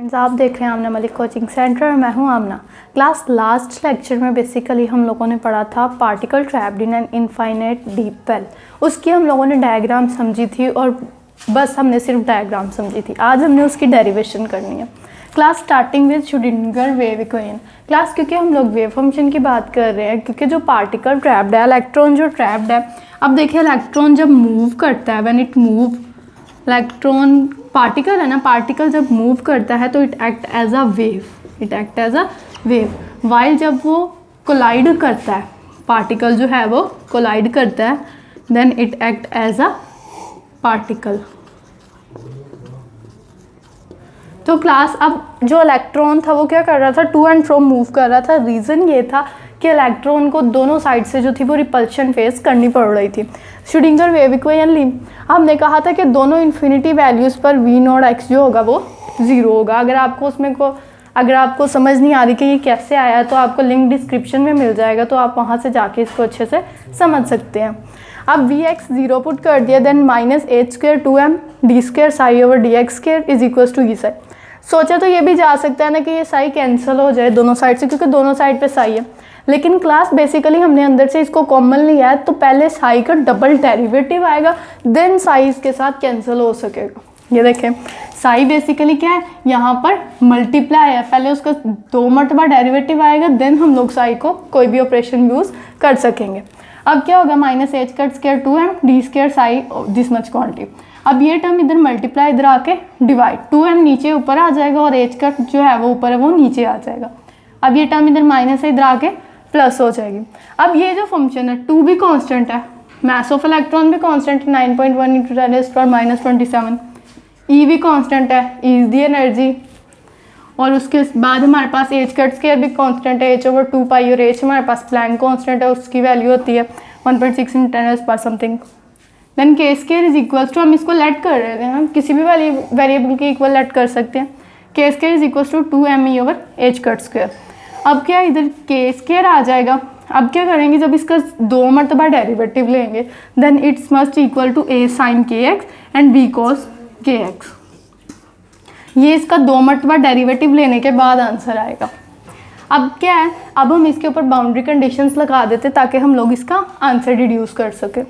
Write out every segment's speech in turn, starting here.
Friends, आप देख रहे हैं आमना मलिक कोचिंग सेंटर। मैं हूं आमना। क्लास लास्ट लेक्चर में बेसिकली हम लोगों ने पढ़ा था particle trapped in an infinite deep well. उसकी हम लोगों ने डायग्राम समझी थी और बस हमने सिर्फ डायग्राम समझी थी। आज हमने उसकी डेरिवेशन करनी है। Class starting with Schrodinger wave equation. Class क्योंकि हम लोग वेव फंक्शन की बात कर रहे हैं, क्योंकि जो पार्टिकल ट्रैप्ड है, इलेक्ट्रॉन जो ट्रैप्ड है, अब देखिए इलेक्ट्रॉन जब मूव करता है, when it move, electron particle है ना, पार्टिकल जब मूव करता है तो it act as a wave, while जब वो कोलाइड करता है, पार्टिकल जो है वो कोलाइड करता है, then it act as a particle. तो क्लास अब जो इलेक्ट्रॉन था वो क्या कर रहा था, टू एंड फ्रो मूव कर रहा था। रीज़न ये था कि इलेक्ट्रॉन को दोनों साइड से जो थी वो रिपल्शन फेस करनी पड़ रही थी। श्रोडिंगर वेव इक्वेशन ली, हमने कहा था कि दोनों इन्फिनिटी वैल्यूज़ पर v नॉट x जो होगा वो 0 होगा। अगर आपको समझ नहीं आ रही कि ये कैसे आया है तो आपको लिंक डिस्क्रिप्शन में मिल जाएगा, तो आप वहाँ से जाके इसको अच्छे से समझ सकते हैं। अब Vx 0 पुट कर दिया, then -h² 2m d² psi over dx² is equal to E psi. सोचा तो ये भी जा सकता है ना कि ये साई कैंसिल हो जाए दोनों साइड से, क्योंकि दोनों साइड पे साई है, लेकिन क्लास बेसिकली हमने अंदर से इसको कॉमन लिया है, तो पहले साई का डबल डेरिवेटिव आएगा, देन साई इसके साथ कैंसिल हो सकेगा। ये देखें, साई बेसिकली क्या है, यहाँ पर मल्टीप्लाई है, पहले उसका 2 मरतबा डेरिवेटिव आएगा, देन हम लोग साई को कोई भी ऑपरेशन यूज़ कर सकेंगे। अब क्या होगा, -h² 2m d² Sai this much quantity. अब ये टर्म इधर मल्टीप्लाई, इधर आके डिवाइड, 2m नीचे ऊपर आ जाएगा और h जो है वो ऊपर है वो नीचे आ जाएगा। अब ये टर्म इधर माइनस है, इधर आके प्लस हो जाएगी। अब ये जो फंक्शन है 2 भी कांस्टेंट है, मास ऑफ इलेक्ट्रॉन भी कांस्टेंट है 9.1 × 10⁻27, ई भी कांस्टेंट है, ई इज दी एनर्जी, और उसके बाद हमारे पास h² भी कांस्टेंट है h/2π, और h हमारे पास प्लैंक कांस्टेंट है, उसकी वैल्यू होती है 1.6 × 10⁻³ something. Then k² is equal to, हम इसको लेट कर रहे थे, हम किसी भी वेरिएबल के इक्वल लेट कर सकते हैं, k² is equal to 2me/h²। अब क्या इधर k² आ जाएगा। अब क्या करेंगे, जब इसका 2 मरतबा डेरिवेटिव लेंगे, then it's must equal to a sin kx and b cos kx। ये इसका 2 मरतबा डेरिवेटिव लेने के बाद आंसर आएगा। अब क्या है, अब हम इसके ऊपर बाउंड्री कंडीशंस लगा देते ताकि हम लोग इसका आंसर डिड्यूस कर सकें।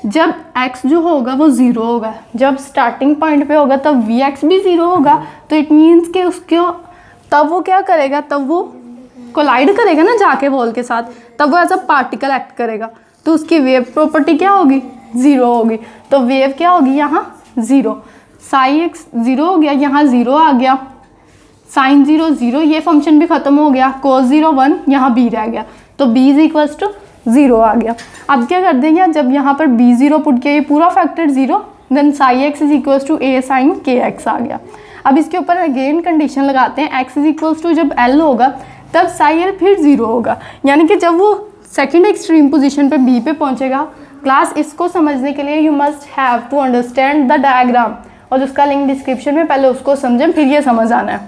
जब x जो होगा वो 0 होगा, जब स्टार्टिंग पॉइंट पे होगा तब Vx भी 0 होगा, तो इट मीन्स कि उसको तब वो क्या करेगा, तब वो कोलाइड करेगा ना जाके बॉल के साथ, तब वो एज अ पार्टिकल एक्ट करेगा, तो उसकी वेव प्रॉपर्टी क्या होगी, 0 होगी। तो वेव क्या होगी यहाँ 0, साई x 0 हो गया, यहाँ 0 आ गया, साइन 0 0, ये फंक्शन भी खत्म हो गया, cos 0 1, यहाँ b रह गया, तो b इज इक्वल टू 0 आ गया। अब क्या कर देंगे, जब यहाँ पर b 0 पुट किया, ये पूरा factor 0, then psi x is equal to a sin kx आ गया। अब इसके ऊपर अगेन कंडीशन लगाते हैं, x इज इक्वल टू जब l होगा तब साई l फिर 0 होगा, यानी कि जब वो सेकेंड एक्सट्रीम पोजीशन पे b पे पहुंचेगा। क्लास इसको समझने के लिए you must have to understand the diagram, और उसका लिंक डिस्क्रिप्शन में, पहले उसको समझें फिर ये समझ आना है।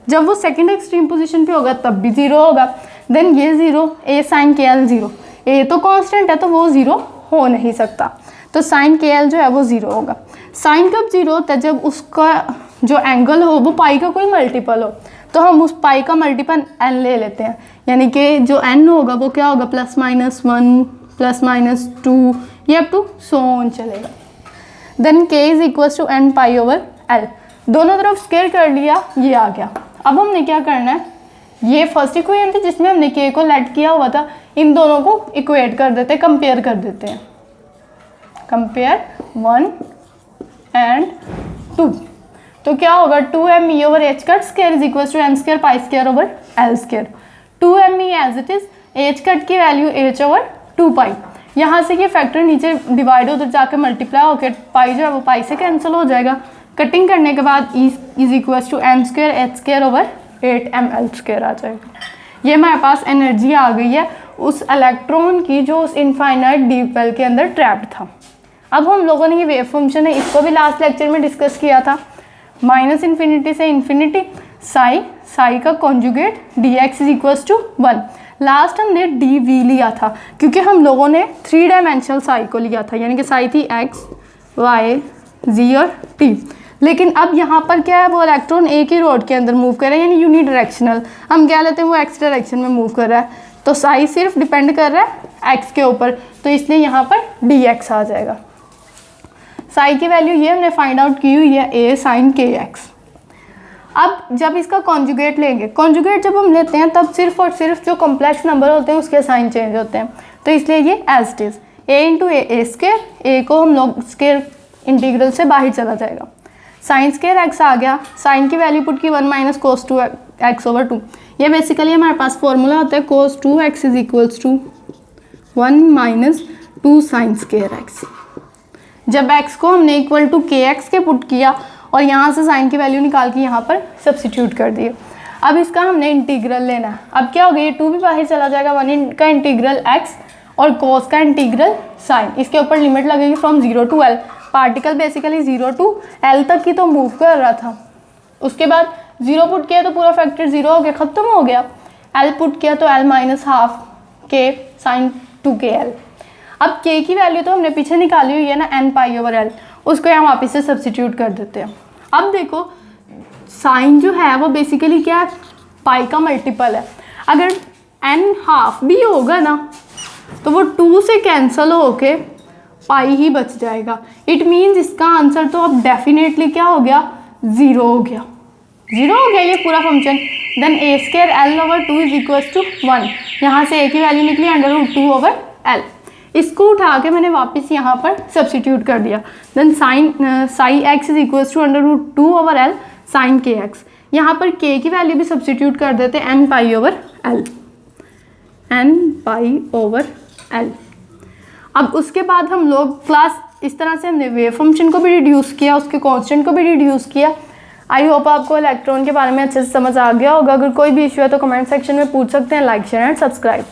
जब वो सेकेंड एक्सट्रीम पोजीशन पे होगा तब भी 0 होगा, देन ये 0, a sin kl 0, a तो कांस्टेंट है तो वो 0 हो नहीं सकता, तो sin kl जो है वो 0 होगा। साइन कब 0 होता है, जब उसका जो एंगल हो वो पाई का कोई मल्टीपल हो, तो हम उस पाई का मल्टीपल n ले लेते हैं, यानी कि जो n होगा वो क्या होगा, +-1 +-2, ये अप टू सो ऑन चलेगा। Then k is equal to n π/l, दोनों तरफ स्क्वायर कर लिया, ये आ गया। अब हमने क्या करना है, ये फर्स्ट इक्वेशन थी जिसमें हमने k को लेट किया हुआ था, इन दोनों को इक्वेट कर देते हैं, कंपेयर कर देते हैं, कंपेयर 1 एंड 2, तो क्या होगा 2me/h² is equal to m² π² l²। 2me as it is, h² की वैल्यू h/2π, यहाँ से ये फैक्टर नीचे डिवाइड उधर जाकर मल्टीप्लाई होकर पाई जो है वो पाई से कैंसिल हो जाएगा। कटिंग करने के बाद e is equal to m²h²/8ml² आ जाएगा। ये हमारे पास एनर्जी आ गई है उस इलेक्ट्रॉन की जो उस इनफाइनाइट डीप वेल के अंदर ट्रैप्ड था। अब हम लोगों ने ये वेव फंक्शन है, इसको भी लास्ट लेक्चर में डिस्कस किया था, -∞ से इन्फिनिटी, साई का conjugate dx is equal to 1। Last हमने dv लिया था क्योंकि हम लोगों ने 3 डायमेंशनल साई को लिया था, यानी कि साई थी x, y, z और t। लेकिन अब यहाँ पर क्या है, वो इलेक्ट्रॉन एक ही रोड के अंदर मूव कर रहा है, यानी यूनिडायरेक्शनल। हम क्या लेते हैं, वो एक्स डायरेक्शन में मूव कर रहा है, तो साई सिर्फ डिपेंड कर रहा है एक्स के ऊपर, तो इसलिए यहाँ पर डी एक्स आ जाएगा। साई की वैल्यू ये हमने फाइंड आउट की हुई है, ए साइन के एक्स। अब जब इसका कॉन्जुगेट लेंगे, कॉन्जुगेट जब हम लेते हैं तब सिर्फ और सिर्फ जो कॉम्प्लेक्स नंबर होते हैं उसके साइन चेंज होते हैं, तो इसलिए ये as it is a into a square, A को हम लोग स्केयर इंटीग्रल से बाहर चला जाएगा। साइन स्केयर एक्स आ गया, साइन की वैल्यू पुट की 1 माइनस कोस 2 एक्स ओवर 2। ये बेसिकली हमारे पास फॉर्मूला होता है cos 2 x is equals to 1 minus 2 sine square x. जब x को हमने इक्वल टू के एक्स के पुट किया और यहाँ से साइन की वैल्यू निकाल के यहाँ पर सब्सिट्यूट कर दिए। अब इसका हमने इंटीग्रल लेना है। अब क्या हो गया, ये 2 भी बाहर चला जाएगा, 1 का इंटीग्रल x और cos का इंटीग्रल साइन। इसके ऊपर लिमिट लगेगी from 0 to l। Particle basically 0 to l तक ही तो मूव कर रहा था, उसके बाद 0 पुट किया तो पूरा फैक्टर 0 हो गया, ख़त्म हो गया। l पुट किया तो l माइनस हाफ के साइन 2kl। अब k की वैल्यू तो हमने पीछे निकाली हुई है ना, n पाई ओवर l, उसको यहाँ वापस से सब्सिट्यूट कर देते हैं। अब देखो साइन जो है वो बेसिकली क्या है, पाई का मल्टीपल है। अगर n हाफ भी होगा ना तो वो 2 से कैंसिल होके पाई ही बच जाएगा। इट मीन्स इसका आंसर तो अब डेफिनेटली क्या हो गया, 0 हो गया, 0 हो गया ये पूरा function. Then A square L over 2 is equals to 1। यहाँ से ए की वैल्यू निकली √2 ओवर l। इसको उठा के मैंने वापस यहाँ पर सब्सिट्यूट कर दिया। Then psi x is equals to √2 over l sine k x. यहाँ पर k की वैल्यू भी सब्सिट्यूट कर देते हैं, n pi over l, n pi over l। अब उसके बाद हम लोग क्लास इस तरह से हमने वेव फंक्शन को भी रिड्यूस किया, उसके कांस्टेंट को भी रिड्यूस किया। आई होप आपको इलेक्ट्रॉन के बारे में अच्छे से समझ आ गया होगा। अगर कोई भी इशू है तो कमेंट सेक्शन में पूछ सकते हैं। Like share and subscribe.